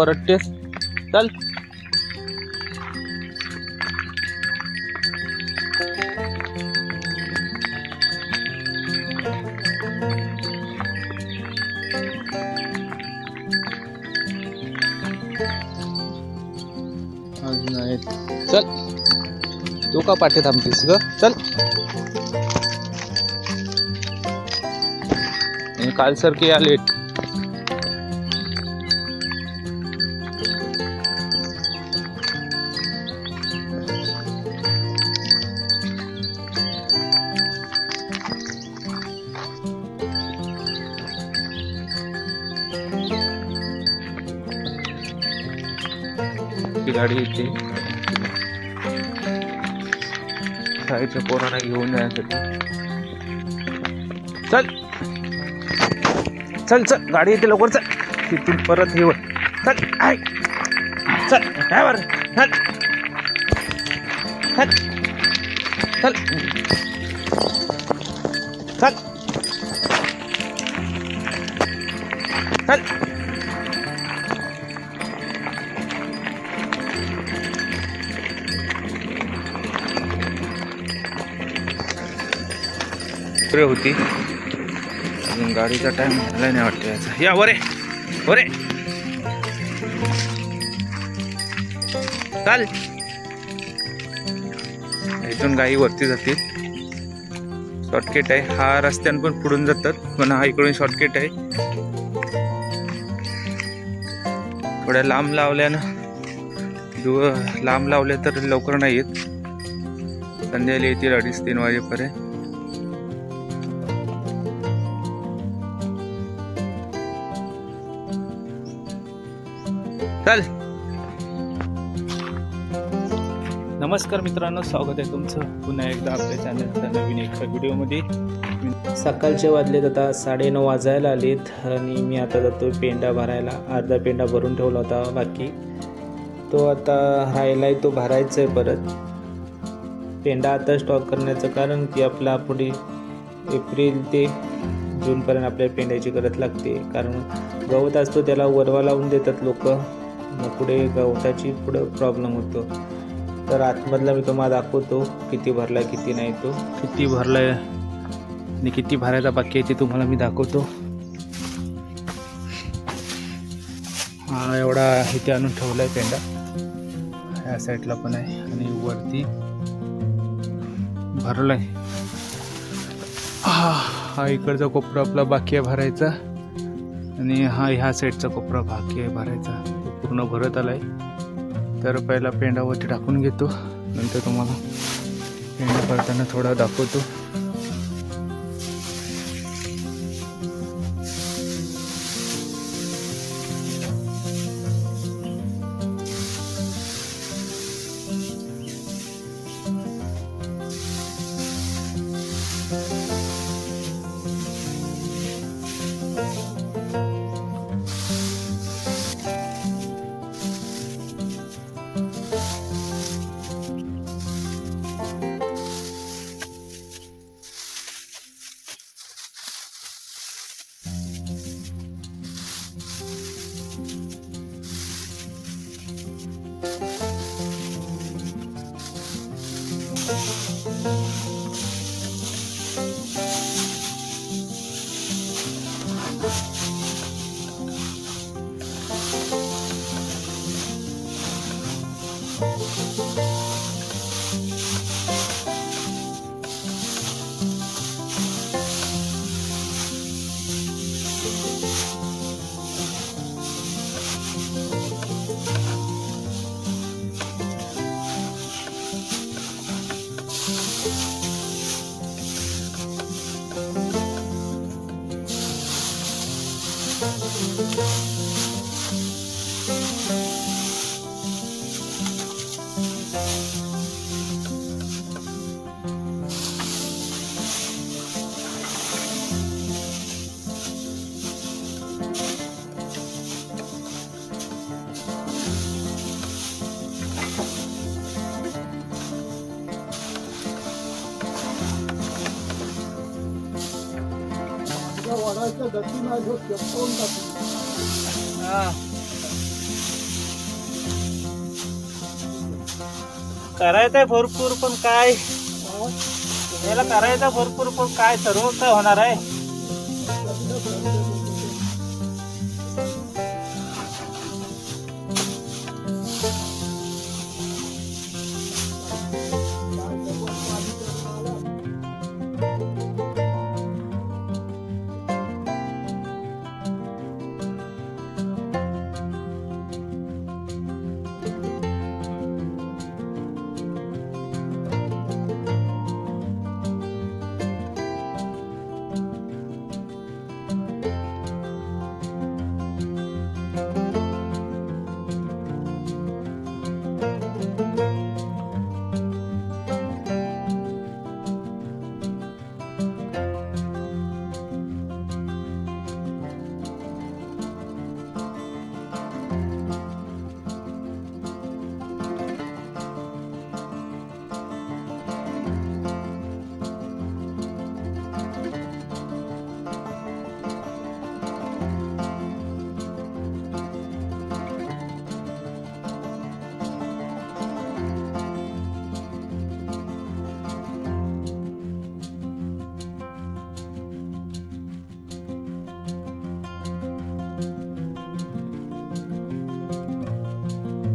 परत टेस्ट चल. चल तू का पाठी थांबतेस ग? चल. काल सारखी आले. गाडी येते शाळेच्या पोरांना घेऊन जाण्यासाठी. चल चल चल गाडी येते लवकर. चल तिथून परत येऊ. चल आय चल ड्रायव्हर चल चल चल चल चल. होती अजून गाडीचा टाइम झाला नाही वाटतं याचा. या वरे वरे चाल. इथून गाई वरती जातील. शॉर्टकट आहे हा. रस्त्यानं पण पुढून जातात पण हा इकडून शॉर्टकट आहे. थोड्या लांब लावल्यानं लांब लावल्या तर लवकर नाही येत. संध्याकाळी येतील 2:30-3 वाजेपर्यंत. चल. नमस्कार मित्रांनो, स्वागत आहे तुमचं पुन्हा एकदा आपल्या चॅनलच्या नवीन एका व्हिडिओमध्ये. सकाळचे वाजलेत आता 9:30 वाजायला आलेत आणि मी आता जातो पेंडा भरायला. अर्धा पेंडा भरून ठेवला होता बाकी तो आता राहिलाय, तो भरायचा आहे परत. पेंडा आता स्टॉक करण्याचं कारण की आपला पुढे एप्रिल ते जूनपर्यंत आपल्या पेंड्याची गरज लागते. कारण गवत असतो त्याला वरवा लावून देतात लोक, मग पुढे गवताची पुढं प्रॉब्लेम होतो. तर आतमधला मी तुम्हाला दाखवतो किती भरला किती नाही. तो किती भरलाय आणि किती भरायचा बाकी आहे ते तुम्हाला मी दाखवतो. हा एवढा इथे आणून ठेवलाय पेंडा. ह्या साईडला पण आहे आणि वरती भरलाय. हा इकडचा कोपरा आपला बाकी आहे भरायचा आणि हा ह्या साईडचा कोपरा बाकी आहे भरायचा. तो पूर्ण भरत आलाय. तर पहिला पेंडा वरती टाकून घेतो, नंतर तुम्हाला पेंडा भरताना थोडा दाखवतो. करायचंय भरपूर, पण काय याला करायचं भरपूर, पण काय सर्व काय होणार आहे.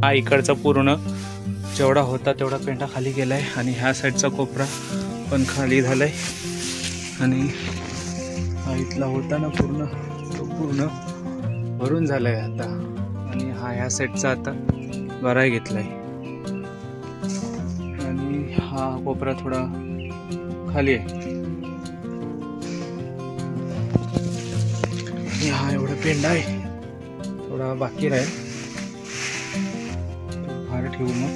हा इकडचा पूर्ण जेवढा होता तेवढा पेंडा खाली गेलाय आणि ह्या साईडचा कोपरा पण खाली झालाय आणि हा इथला होता ना पूर्ण तो पूर्ण भरून झालाय आता. आणि हा ह्या साईडचा आता भराय घेतलाय आणि हा कोपरा थोडा खाली आहे. आणि हा एवढा पेंडा आहे, थोडा बाकी राहील. ठेवू मग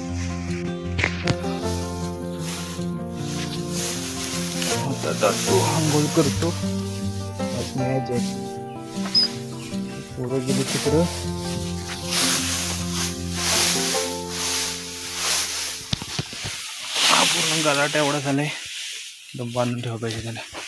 आता तो आंघोळ करतो. पोरं गेली तिकडं. हा पूर्ण गलाटा एवढा झालाय, बांधून ठेवा पाहिजे त्याला.